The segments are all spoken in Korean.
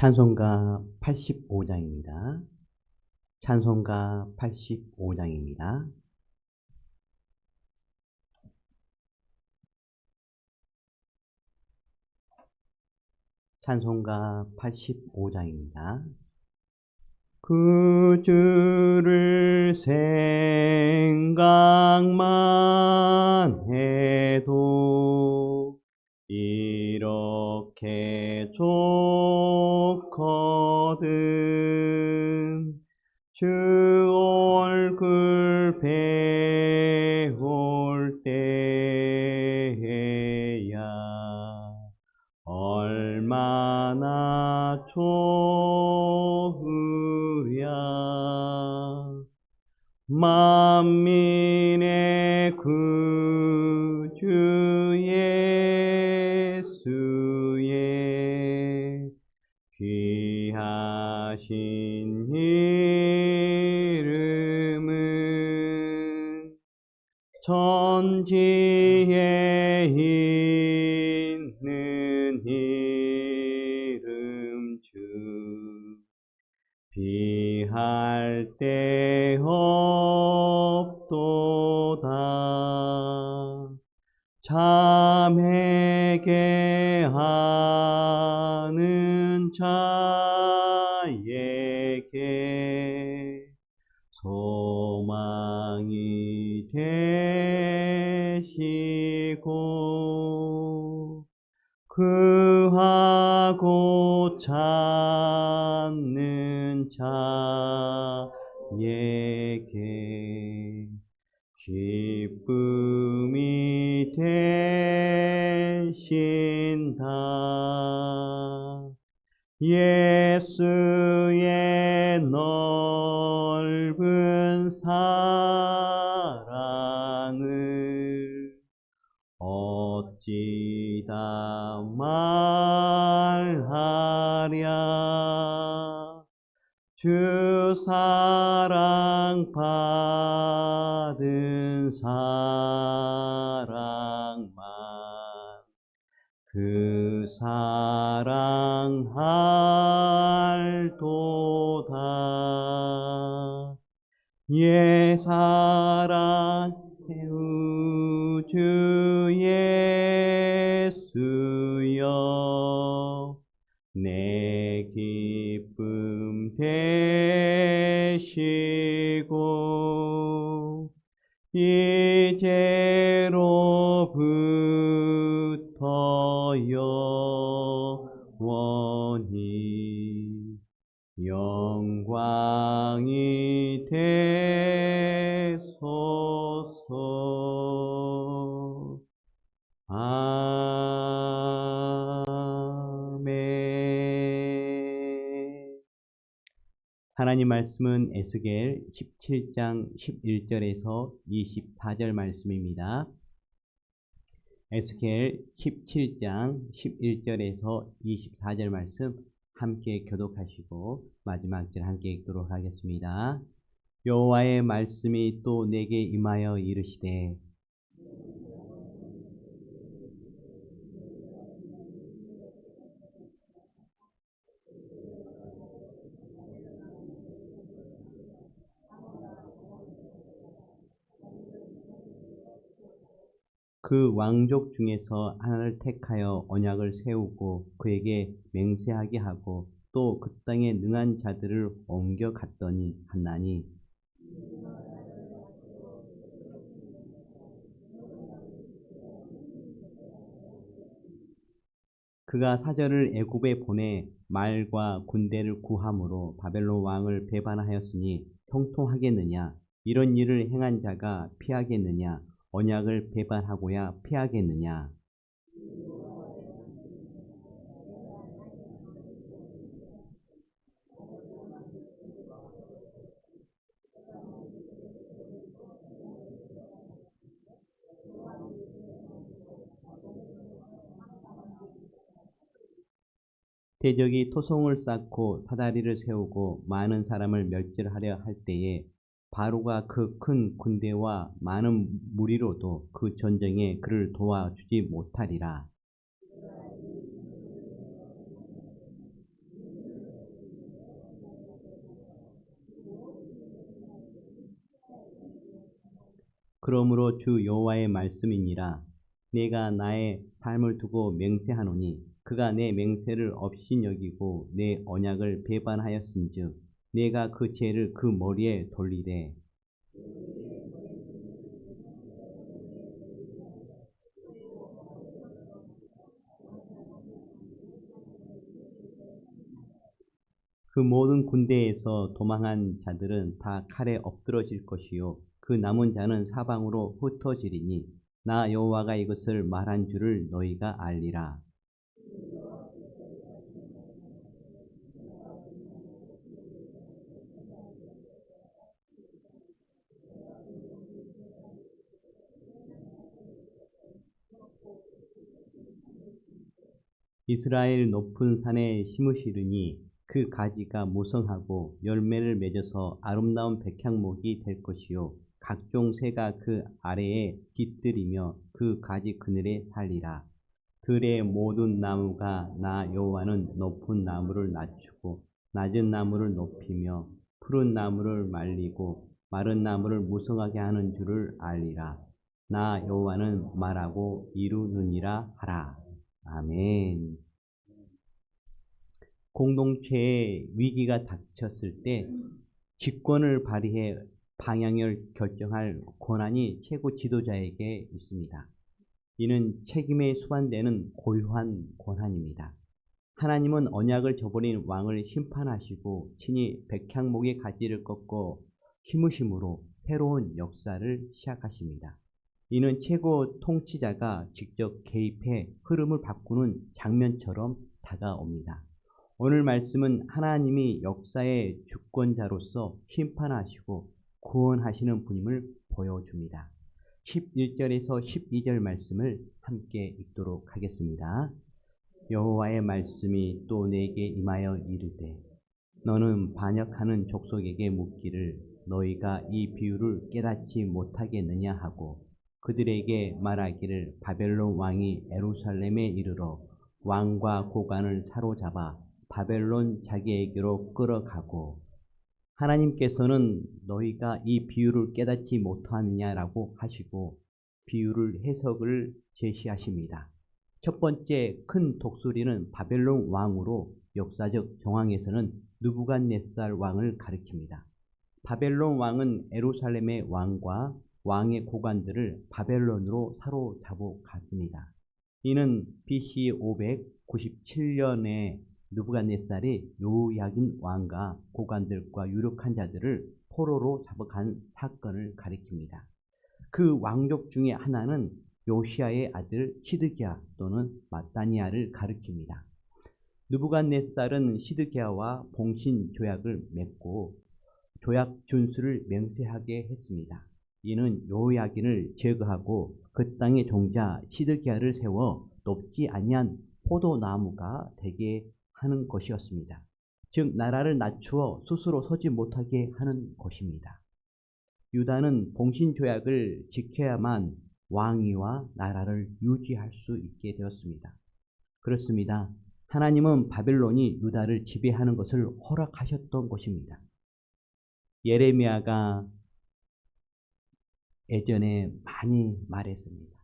찬송가 85장입니다. 찬송가 85장입니다. 찬송가 85장입니다. 그 주를 생각만 해도 이렇게 좋거든. 주 얼굴 배울 때야 얼마나 좋으랴. 만민의 구주 예수의 귀하신 이름은 천지에 있는 이름 중 비할 데 없도다. 참회게 하는 자에게 소망이 되시고 구하고 찾는 자에게 기쁨이 되신다. 예수의 넓은 사랑을 어찌다 말하랴. 주 사랑 받은 사랑만 그 사랑할도다. 예사랑 우주 예수여 내 기쁨 되시고 이제로부터 영원히 영광이 되소서. 아멘. 하나님 말씀은 에스겔 17장 11절에서 24절 말씀입니다. 에스겔 17장 11절에서 24절 말씀 함께 교독하시고 마지막 절 함께 읽도록 하겠습니다. 여호와의 말씀이 또 내게 임하여 이르시되 그 왕족 중에서 하나를 택하여 언약을 세우고 그에게 맹세하게 하고 또 그 땅에 능한 자들을 옮겨 갔더니 하나니 그가 사절을 애굽에 보내 말과 군대를 구함으로 바벨론 왕을 배반하였으니 형통하겠느냐. 이런 일을 행한 자가 피하겠느냐. 언약을 배반하고야 피하겠느냐. 대적이 토성을 쌓고 사다리를 세우고 많은 사람을 멸절하려 할 때에 바로가 그 큰 군대와 많은 무리로도 그 전쟁에 그를 도와주지 못하리라. 그러므로 주 여호와의 말씀이니라. 내가 나의 삶을 두고 맹세하노니 그가 내 맹세를 업신여기고 내 언약을 배반하였은즉 내가 그 죄를 그 머리에 돌리되 그 모든 군대에서 도망한 자들은 다 칼에 엎드러질 것이요 그 남은 자는 사방으로 흩어지리니 나 여호와가 이것을 말한 줄을 너희가 알리라. 이스라엘 높은 산에 심으시르니 그 가지가 무성하고 열매를 맺어서 아름다운 백향목이 될 것이요 각종 새가 그 아래에 깃들이며 그 가지 그늘에 살리라. 들의 모든 나무가 나 여호와는 높은 나무를 낮추고 낮은 나무를 높이며 푸른 나무를 말리고 마른 나무를 무성하게 하는 줄을 알리라. 나 여호와는 말하고 이루느니라 하라. 아멘. 공동체에 위기가 닥쳤을 때 직권을 발휘해 방향을 결정할 권한이 최고 지도자에게 있습니다. 이는 책임에 수반되는 고유한 권한입니다. 하나님은 언약을 저버린 왕을 심판하시고 친히 백향목의 가지를 꺾고 심으심으로 새로운 역사를 시작하십니다. 이는 최고 통치자가 직접 개입해 흐름을 바꾸는 장면처럼 다가옵니다. 오늘 말씀은 하나님이 역사의 주권자로서 심판하시고 구원하시는 분임을 보여줍니다. 11절에서 12절 말씀을 함께 읽도록 하겠습니다. 여호와의 말씀이 또 내게 임하여 이르되 너는 반역하는 족속에게 묻기를 너희가 이 비유를 깨닫지 못하겠느냐 하고 그들에게 말하기를 바벨론 왕이 예루살렘에 이르러 왕과 고관을 사로잡아 바벨론 자기에게로 끌어가고 하나님께서는 너희가 이 비유를 깨닫지 못하느냐라고 하시고 비유를 해석을 제시하십니다. 첫 번째 큰 독수리는 바벨론 왕으로 역사적 정황에서는 느부갓네살 왕을 가리킵니다. 바벨론 왕은 예루살렘의 왕과 왕의 고관들을 바벨론으로 사로잡고 갔습니다. 이는 BC 597년에 느부갓네살이 요야긴 왕과 고관들과 유력한 자들을 포로로 잡아간 사건을 가리킵니다. 그 왕족 중에 하나는 요시야의 아들 시드기야 또는 마따니아를 가리킵니다. 느부갓네살은 시드기야와 봉신 조약을 맺고 조약 준수를 맹세하게 했습니다. 이는 요야긴을 제거하고 그 땅의 종자 시드기야를 세워 높지 아니한 포도나무가 되게 하는 것이었습니다. 즉 나라를 낮추어 스스로 서지 못하게 하는 것입니다. 유다는 봉신조약을 지켜야만 왕위와 나라를 유지할 수 있게 되었습니다. 그렇습니다. 하나님은 바벨론이 유다를 지배하는 것을 허락하셨던 것입니다. 예레미야가 예전에 많이 말했습니다.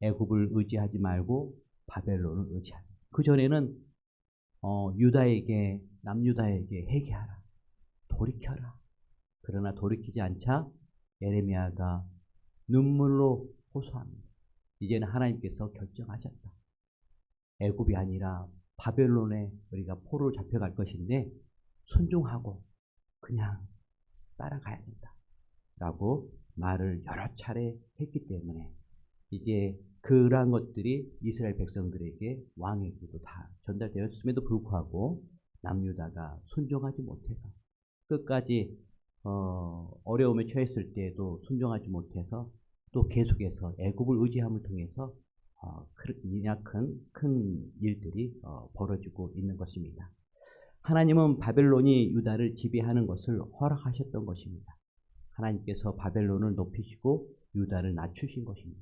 애굽을 의지하지 말고 바벨론을 의지하라. 그 전에는 유다에게 남유다에게 회개하라. 돌이켜라. 그러나 돌이키지 않자 예레미야가 눈물로 호소합니다. 이제는 하나님께서 결정하셨다. 애굽이 아니라 바벨론에 우리가 포로로 잡혀갈 것인데 순종하고 그냥 따라가야 된다. 라고 말을 여러 차례 했기 때문에 이제 그러한 것들이 이스라엘 백성들에게 왕에게도 다 전달되었음에도 불구하고 남유다가 순종하지 못해서 끝까지 어려움에 처했을 때에도 순종하지 못해서 또 계속해서 애굽을 의지함을 통해서 큰 일들이 벌어지고 있는 것입니다. 하나님은 바벨론이 유다를 지배하는 것을 허락하셨던 것입니다. 하나님께서 바벨론을 높이시고 유다를 낮추신 것입니다.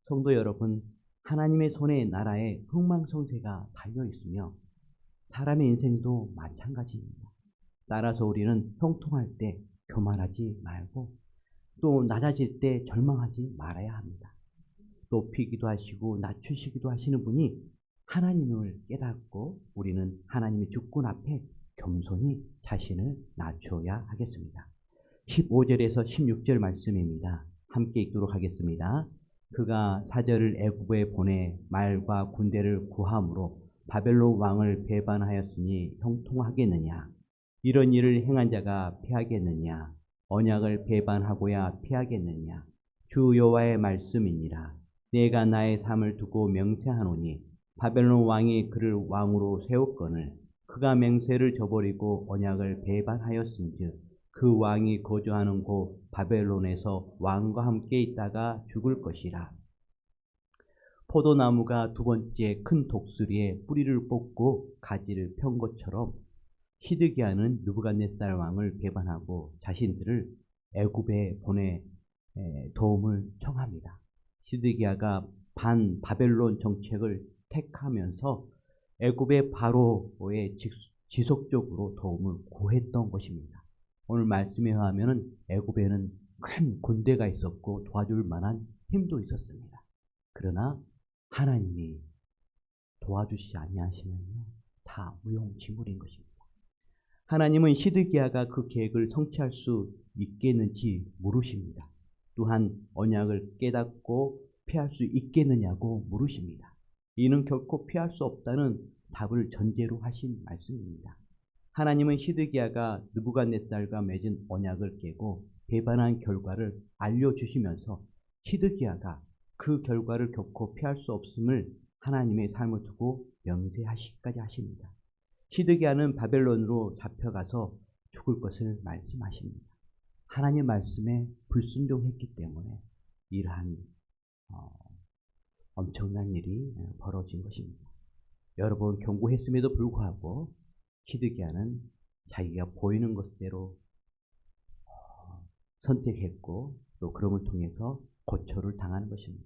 성도 여러분, 하나님의 손에 나라의 흥망성쇠가 달려있으며 사람의 인생도 마찬가지입니다. 따라서 우리는 형통할 때 교만하지 말고 또 낮아질 때 절망하지 말아야 합니다. 높이기도 하시고 낮추시기도 하시는 분이 하나님을 깨닫고 우리는 하나님의 주권 앞에 겸손히 자신을 낮춰야 하겠습니다. 15절에서 16절 말씀입니다. 함께 읽도록 하겠습니다. 그가 사절을 애굽에 보내 말과 군대를 구함으로 바벨론 왕을 배반하였으니 형통하겠느냐? 이런 일을 행한 자가 피하겠느냐? 언약을 배반하고야 피하겠느냐? 주 여호와의 말씀이니라. 내가 나의 삶을 두고 맹세하노니 바벨론 왕이 그를 왕으로 세웠거늘 그가 맹세를 저버리고 언약을 배반하였은즉 그 왕이 거주하는 곳 바벨론에서 왕과 함께 있다가 죽을 것이라. 포도나무가 두 번째 큰 독수리에 뿌리를 뽑고 가지를 편 것처럼 시드기야는 느부갓네살 왕을 배반하고 자신들을 애굽에 보내 도움을 청합니다. 시드기야가 반 바벨론 정책을 택하면서 애굽의 바로의 지속적으로 도움을 구했던 것입니다. 오늘 말씀에 의하면 애굽에는 큰 군대가 있었고 도와줄 만한 힘도 있었습니다. 그러나 하나님이 도와주시지 아니하시면요 다 무용지물인 것입니다. 하나님은 시드기야가 그 계획을 성취할 수 있겠는지 물으십니다. 또한 언약을 깨닫고 피할 수 있겠느냐고 물으십니다. 이는 결코 피할 수 없다는 답을 전제로 하신 말씀입니다. 하나님은 시드기야가 느부갓네살과 맺은 언약을 깨고 배반한 결과를 알려주시면서 시드기야가 그 결과를 결코 피할 수 없음을 하나님의 삶을 두고 명세하시기까지 하십니다. 시드기야는 바벨론으로 잡혀가서 죽을 것을 말씀하십니다. 하나님 말씀에 불순종했기 때문에 이러한 엄청난 일이 벌어진 것입니다. 여러 번 경고했음에도 불구하고 시드기야는 자기가 보이는 것대로 선택했고 또 그럼을 통해서 고초를 당하는 것입니다.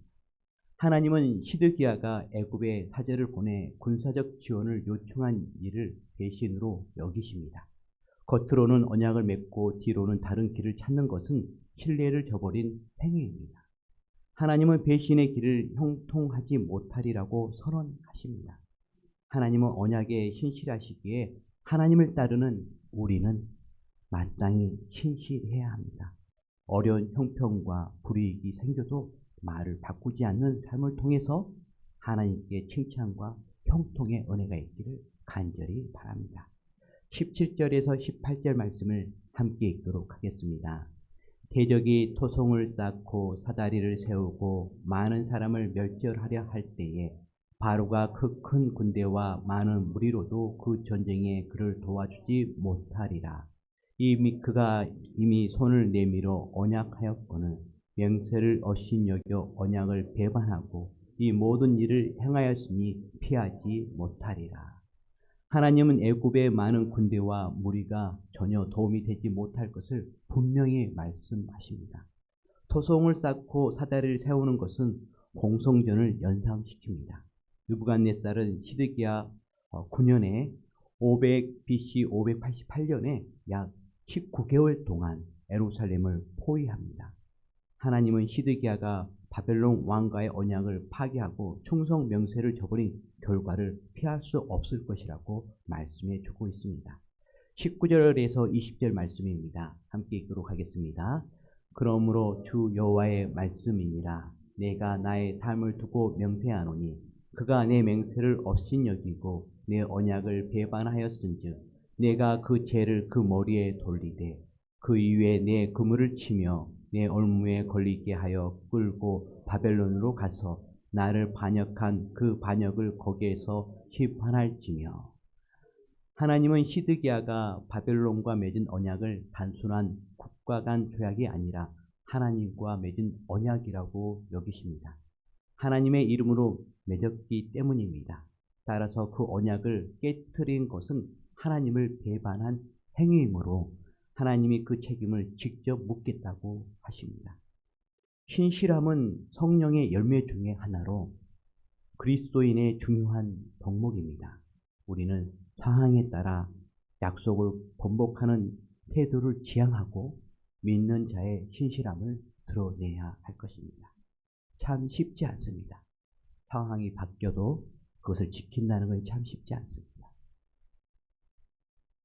하나님은 시드기야가 애굽에 사제를 보내 군사적 지원을 요청한 일을 배신으로 여기십니다. 겉으로는 언약을 맺고 뒤로는 다른 길을 찾는 것은 신뢰를 저버린 행위입니다. 하나님은 배신의 길을 형통하지 못하리라고 선언하십니다. 하나님은 언약에 신실하시기에 하나님을 따르는 우리는 마땅히 신실해야 합니다. 어려운 형편과 불이익이 생겨도 말을 바꾸지 않는 삶을 통해서 하나님께 칭찬과 형통의 은혜가 있기를 간절히 바랍니다. 17절에서 18절 말씀을 함께 읽도록 하겠습니다. 대적이 토성을 쌓고 사다리를 세우고 많은 사람을 멸절하려 할 때에 바로가 그 큰 군대와 많은 무리로도 그 전쟁에 그를 도와주지 못하리라. 그가 이미 손을 내밀어 언약하였거늘 명세를 업신여겨 언약을 배반하고 이 모든 일을 행하였으니 피하지 못하리라. 하나님은 애굽의 많은 군대와 무리가 전혀 도움이 되지 못할 것을 분명히 말씀하십니다. 토성을 쌓고 사다리를 세우는 것은 공성전을 연상시킵니다. 느부갓네살은 시드기야 9년에 500 BC 588년에 약 19개월 동안 예루살렘을 포위합니다. 하나님은 시드기야가 바벨론 왕과의 언약을 파기하고 충성 명세를 저버린 결과를 피할 수 없을 것이라고 말씀해 주고 있습니다. 19절에서 20절 말씀입니다. 함께 읽도록 하겠습니다. 그러므로 주 여호와의 말씀이니라. 내가 나의 삶을 두고 명세하노니 그가 내 맹세를 업신여기고 내 언약을 배반하였은즉 내가 그 죄를 그 머리에 돌리되 그 이후에 내 그물을 치며 내 올무에 걸리게 하여 끌고 바벨론으로 가서 나를 반역한 그 반역을 거기에서 심판할지며. 하나님은 시드기야가 바벨론과 맺은 언약을 단순한 국가 간 조약이 아니라 하나님과 맺은 언약이라고 여기십니다. 하나님의 이름으로 맺었기 때문입니다. 따라서 그 언약을 깨트린 것은 하나님을 배반한 행위이므로 하나님이 그 책임을 직접 묻겠다고 하십니다. 신실함은 성령의 열매 중에 하나로 그리스도인의 중요한 덕목입니다. 우리는 상황에 따라 약속을 번복하는 태도를 지향하고 믿는 자의 신실함을 드러내야 할 것입니다. 참 쉽지 않습니다. 상황이 바뀌어도 그것을 지킨다는 것이 참 쉽지 않습니다.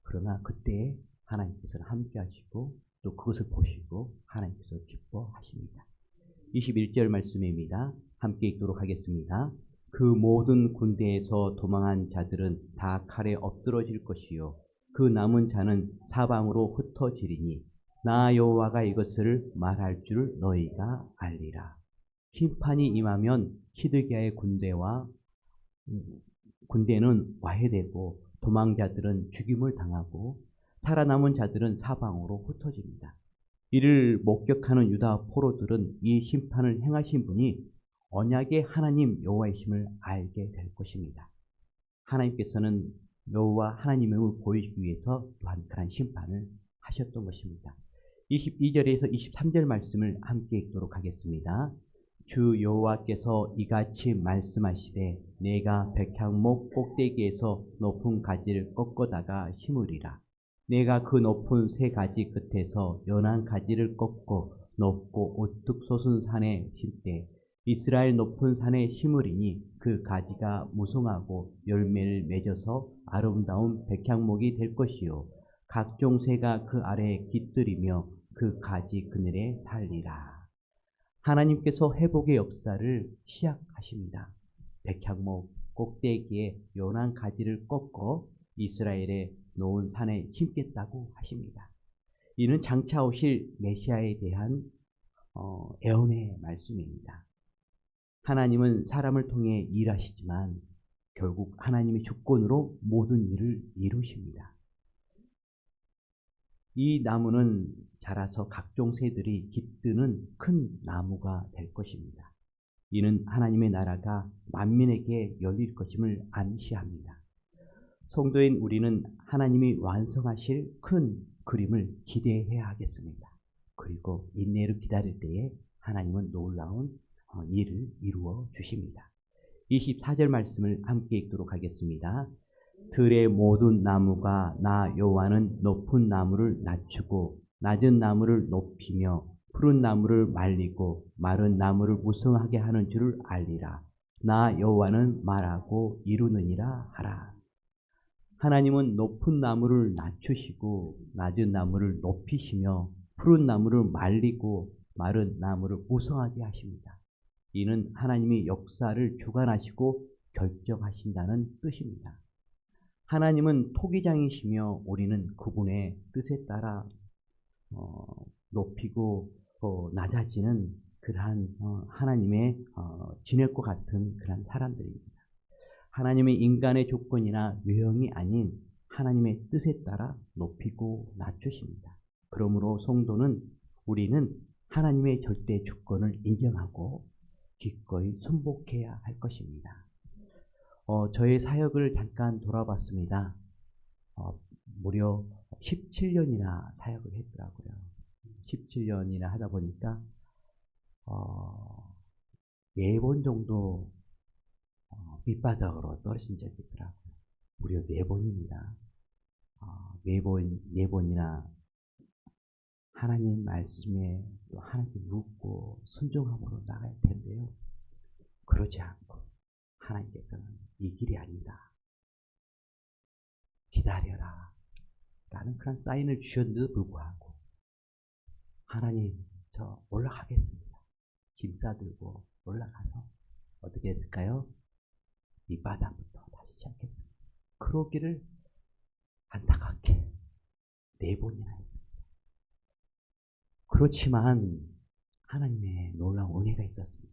그러나 그때에 하나님께서는 함께 하시고 또 그것을 보시고 하나님께서 기뻐하십니다. 21절 말씀입니다. 함께 읽도록 하겠습니다. 그 모든 군대에서 도망한 자들은 다 칼에 엎드러질 것이요 그 남은 자는 사방으로 흩어지리니 나 여호와가 이것을 말할 줄 너희가 알리라. 심판이 임하면 시드기야의 군대는 와해되고 도망자들은 죽임을 당하고 살아남은 자들은 사방으로 흩어집니다. 이를 목격하는 유다 포로들은 이 심판을 행하신 분이 언약의 하나님 여호와이심을 알게 될 것입니다. 하나님께서는 여호와 하나님임을 보이기 위해서 또한 그런 심판을 하셨던 것입니다. 22절에서 23절 말씀을 함께 읽도록 하겠습니다. 주 여호와께서 이같이 말씀하시되 내가 백향목 꼭대기에서 높은 가지를 꺾어다가 심으리라. 내가 그 높은 세 가지 끝에서 연한 가지를 꺾고 높고 우뚝 솟은 산에 심되 이스라엘 높은 산에 심으리니 그 가지가 무성하고 열매를 맺어서 아름다운 백향목이 될 것이요 각종 새가 그 아래에 깃들이며 그 가지 그늘에 살리라. 하나님께서 회복의 역사를 시작하십니다. 백향목 꼭대기에 연한 가지를 꺾어 이스라엘의 놓은 산에 심겠다고 하십니다. 이는 장차 오실 메시아에 대한 예언의 말씀입니다. 하나님은 사람을 통해 일하시지만 결국 하나님의 주권으로 모든 일을 이루십니다. 이 나무는 자라서 각종 새들이 깃드는 큰 나무가 될 것입니다. 이는 하나님의 나라가 만민에게 열릴 것임을 암시합니다. 성도인 우리는 하나님이 완성하실 큰 그림을 기대해야 하겠습니다. 그리고 인내로 기다릴 때에 하나님은 놀라운 일을 이루어 주십니다. 24절 말씀을 함께 읽도록 하겠습니다. 들의 모든 나무가 나 여호와는 높은 나무를 낮추고 낮은 나무를 높이며 푸른 나무를 말리고 마른 나무를 무성하게 하는 줄을 알리라. 나 여호와는 말하고 이루느니라 하라. 하나님은 높은 나무를 낮추시고 낮은 나무를 높이시며 푸른 나무를 말리고 마른 나무를 무성하게 하십니다. 이는 하나님이 역사를 주관하시고 결정하신다는 뜻입니다. 하나님은 토기장이시며 우리는 그분의 뜻에 따라 높이고 낮아지는 그러한 하나님의 지낼 것 같은 그러한 사람들입니다. 하나님의 인간의 조건이나 유형이 아닌 하나님의 뜻에 따라 높이고 낮추십니다. 그러므로 성도는 우리는 하나님의 절대 주권을 인정하고 기꺼이 순복해야 할 것입니다. 저의 사역을 잠깐 돌아봤습니다. 무려 17년이나 사역을 했더라고요. 17년이나 하다 보니까 4번 정도 밑바닥으로 떨어진 적이 있더라고요. 무려 4번입니다. 4번이나 하나님 말씀에 또 하나님께 묻고 순종함으로 나갈 텐데요. 그러지 않고 하나님께서는 이 길이 아니다. 기다려라. 라는 그런 사인을 주셨는데도 불구하고 하나님 저 올라가겠습니다. 짐 싸들고 올라가서 어떻게 했을까요? 이 바닥부터 다시 시작했습니다. 그러기를 안타깝게 4번이나 했습니다. 그렇지만 하나님의 놀라운 은혜가 있었습니다.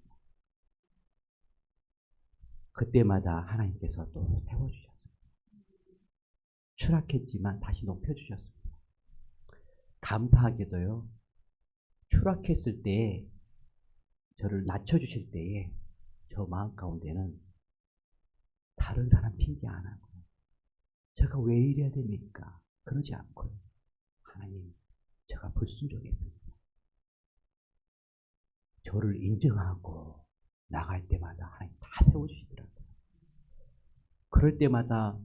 그때마다 하나님께서 또 세워주셨습니다. 추락했지만 다시 높여주셨습니다. 감사하게도요. 추락했을 때에 저를 낮춰주실 때에 저 마음 가운데는 다른 사람 핑계 안 하고 제가 왜 이래야 됩니까? 그러지 않고요. 하나님 제가 불순종했습니다. 저를 인정하고 나갈 때마다 하나님 다 세워주시더라고요. 그럴 때마다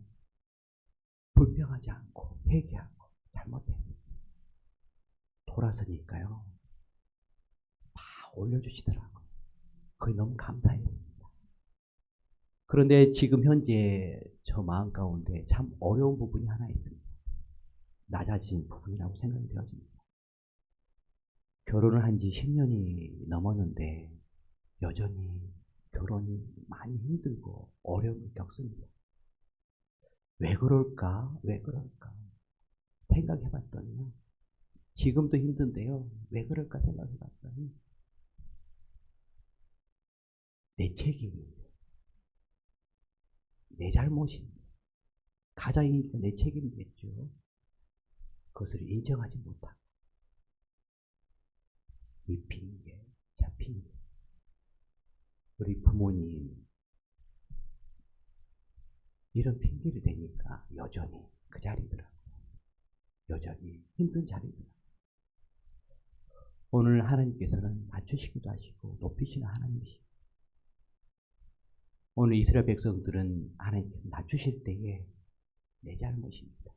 불평하지 않고 회개하고 잘못했습니다. 돌아서니까요. 다 올려주시더라고요. 그게 너무 감사했습니다. 그런데 지금 현재 저 마음 가운데 참 어려운 부분이 하나 있습니다. 낮아진 부분이라고 생각이 되어집니다. 결혼을 한 지 10년이 넘었는데 여전히 결혼이 많이 힘들고 어려움을 겪습니다. 왜 그럴까? 왜 그럴까? 생각해 봤더니요. 지금도 힘든데요. 왜 그럴까 생각해 봤더니 내 책임입니다. 내 잘못입니다. 가장이니까 내 책임이겠죠. 그것을 인정하지 못하고 이 핑계, 자 핑계. 우리 부모님 이런 핑계를 대니까 여전히 그 자리더라고요. 여전히 힘든 자리더라고요. 오늘 하나님께서는 낮추시기도 하시고 높이시는 하나님이시고 오늘 이스라엘 백성들은 하나님께서 낮추실 때에 내 잘못입니다.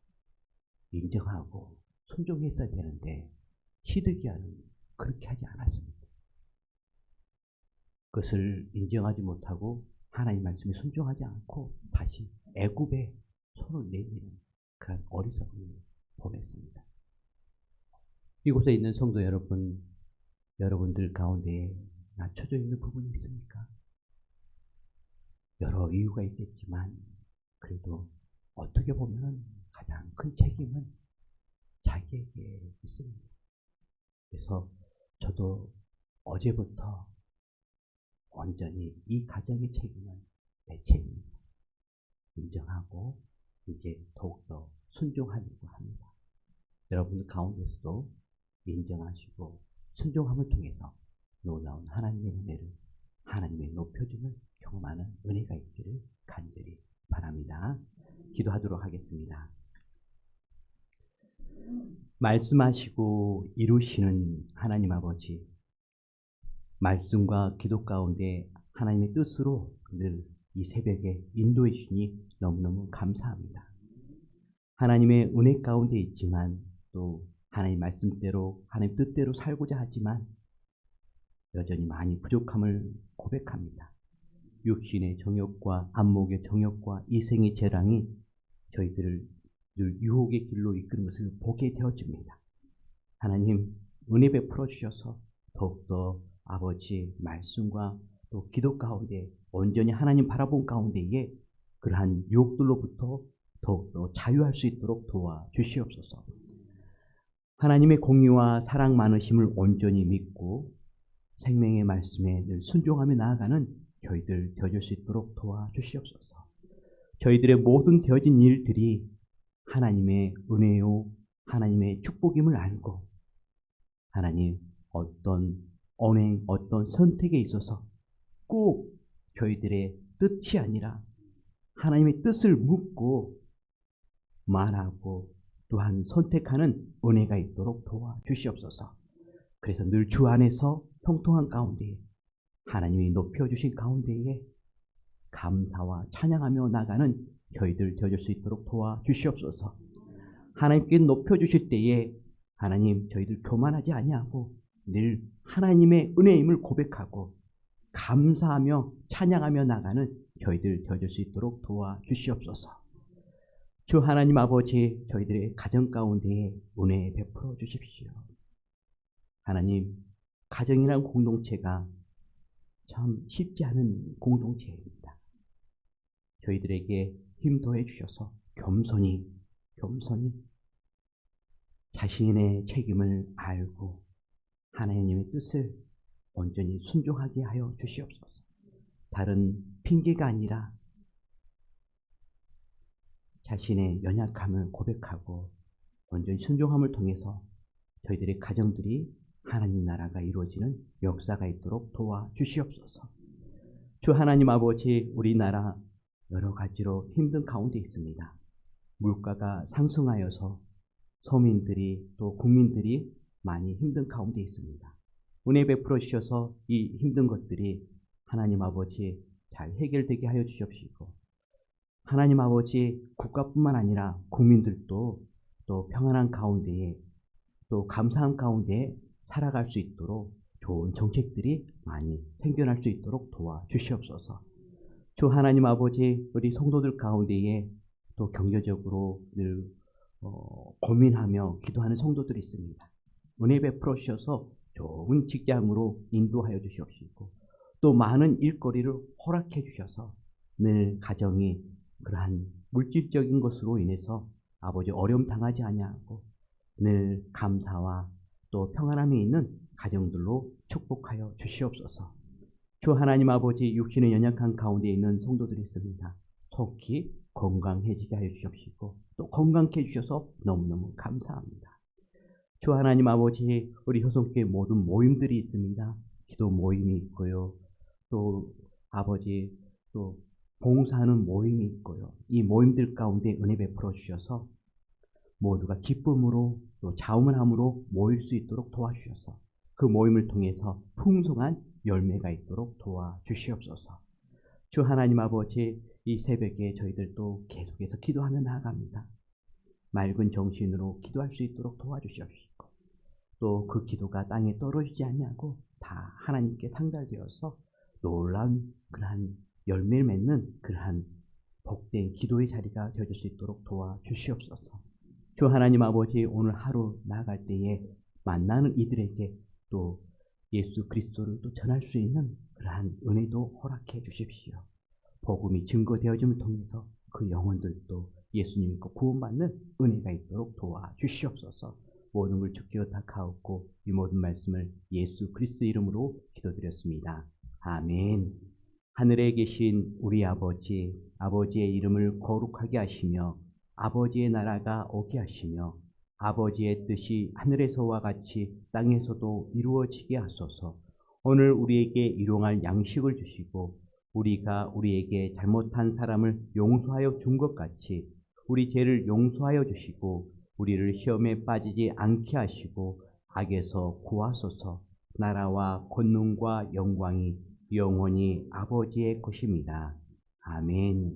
인정하고 순종했어야 되는데 시드기야는 그렇게 하지 않았습니다. 그것을 인정하지 못하고 하나님 말씀에 순종하지 않고 다시 애굽에 손을 내미는 그런 어리석음을 보냈습니다. 이곳에 있는 성도 여러분, 여러분들 가운데 낮춰져 있는 부분이 있습니까? 여러 이유가 있겠지만 그래도 어떻게 보면 가장 큰 책임은 자기에게 있습니다. 그래서 저도 어제부터 온전히 이 가정의 책임은 내 책임입니다. 인정하고 이제 더욱더 순종하려고 합니다. 여러분 가운데서도 인정하시고 순종함을 통해서 놀라운 하나님의 은혜를 하나님의 높여주는 경험하는 은혜가 있기를 간절히 바랍니다. 기도하도록 하겠습니다. 말씀하시고 이루시는 하나님 아버지, 말씀과 기도 가운데 하나님의 뜻으로 늘 이 새벽에 인도해 주시니 너무너무 감사합니다. 하나님의 은혜 가운데 있지만 또 하나님 말씀대로 하나님 뜻대로 살고자 하지만 여전히 많이 부족함을 고백합니다. 육신의 정욕과 안목의 정욕과 이생의 재랑이 저희들을 늘 유혹의 길로 이끄는 것을 보게 되어집니다. 하나님 은혜 베풀어 주셔서 더욱더 아버지의 말씀과 또 기도 가운데 온전히 하나님 바라본 가운데에 그러한 유혹들로부터 더욱더 자유할 수 있도록 도와주시옵소서. 하나님의 공의와 사랑 많으심을 온전히 믿고 생명의 말씀에 늘 순종하며 나아가는 저희들 되어줄 수 있도록 도와주시옵소서. 저희들의 모든 되어진 일들이 하나님의 은혜요 하나님의 축복임을 알고 하나님 어떤 언행 어떤 선택에 있어서 꼭 저희들의 뜻이 아니라 하나님의 뜻을 묻고 말하고 또한 선택하는 은혜가 있도록 도와주시옵소서. 그래서 늘 주 안에서 통통한 가운데 하나님이 높여주신 가운데에 감사와 찬양하며 나가는 저희들 되어줄 수 있도록 도와주시옵소서. 하나님께 높여주실 때에 하나님 저희들 교만하지 아니하고 늘 하나님의 은혜임을 고백하고 감사하며 찬양하며 나가는 저희들 되어줄 수 있도록 도와주시옵소서. 주 하나님 아버지 저희들의 가정 가운데에 은혜 베풀어 주십시오. 하나님 가정이라는 공동체가 참 쉽지 않은 공동체입니다. 저희들에게 힘 더해 주셔서 겸손히 자신의 책임을 알고 하나님의 뜻을 온전히 순종하게 하여 주시옵소서. 다른 핑계가 아니라 자신의 연약함을 고백하고 온전히 순종함을 통해서 저희들의 가정들이 하나님 나라가 이루어지는 역사가 있도록 도와주시옵소서. 주 하나님 아버지 우리나라 여러 가지로 힘든 가운데 있습니다. 물가가 상승하여서 서민들이 또 국민들이 많이 힘든 가운데 있습니다. 은혜 베풀어 주셔서 이 힘든 것들이 하나님 아버지 잘 해결되게 하여 주시옵시고 하나님 아버지 국가뿐만 아니라 국민들도 또 평안한 가운데에 또 감사함 가운데 살아갈 수 있도록 좋은 정책들이 많이 생겨날 수 있도록 도와주시옵소서. 주 하나님 아버지, 우리 성도들 가운데에 또 경제적으로 늘 고민하며 기도하는 성도들이 있습니다. 은혜 베풀어 주셔서 좋은 직장으로 인도하여 주시옵시고 또 많은 일거리를 허락해 주셔서 늘 가정이 그러한 물질적인 것으로 인해서 아버지 어려움 당하지 아니하고 늘 감사와 또 평안함이 있는 가정들로 축복하여 주시옵소서. 주 하나님 아버지, 육신의 연약한 가운데 있는 성도들이 있습니다. 속히 건강해지게 하여 주시옵시고 또 건강케 해주셔서 너무너무 감사합니다. 주 하나님 아버지, 우리 효성교회 모든 모임들이 있습니다. 기도 모임이 있고요. 또 아버지 또 봉사하는 모임이 있고요. 이 모임들 가운데 은혜 베풀어 주셔서 모두가 기쁨으로 또 자원함으로 모일 수 있도록 도와주셔서 그 모임을 통해서 풍성한 열매가 있도록 도와주시옵소서. 주 하나님 아버지, 이 새벽에 저희들도 계속해서 기도하며 나아갑니다. 맑은 정신으로 기도할 수 있도록 도와주시옵시고 또 그 기도가 땅에 떨어지지 않냐고 다 하나님께 상달되어서 놀라운 그러한 열매를 맺는 그러한 복된 기도의 자리가 되어질 수 있도록 도와주시옵소서. 주 하나님 아버지, 오늘 하루 나아갈 때에 만나는 이들에게 또 예수 그리스도를 또 전할 수 있는 그러한 은혜도 허락해 주십시오. 복음이 증거되어짐을 통해서 그 영혼들도 예수님 믿고 구원받는 은혜가 있도록 도와주시옵소서. 모든 걸 주께 의탁하옵고 이 모든 말씀을 예수 그리스도 이름으로 기도드렸습니다. 아멘. 하늘에 계신 우리 아버지, 아버지의 이름을 거룩하게 하시며 아버지의 나라가 오게 하시며 아버지의 뜻이 하늘에서와 같이 땅에서도 이루어지게 하소서. 오늘 우리에게 일용할 양식을 주시고 우리가 우리에게 잘못한 사람을 용서하여 준 것 같이 우리 죄를 용서하여 주시고 우리를 시험에 빠지지 않게 하시고 악에서 구하소서. 나라와 권능과 영광이 영원히 아버지의 것입니다. 아멘.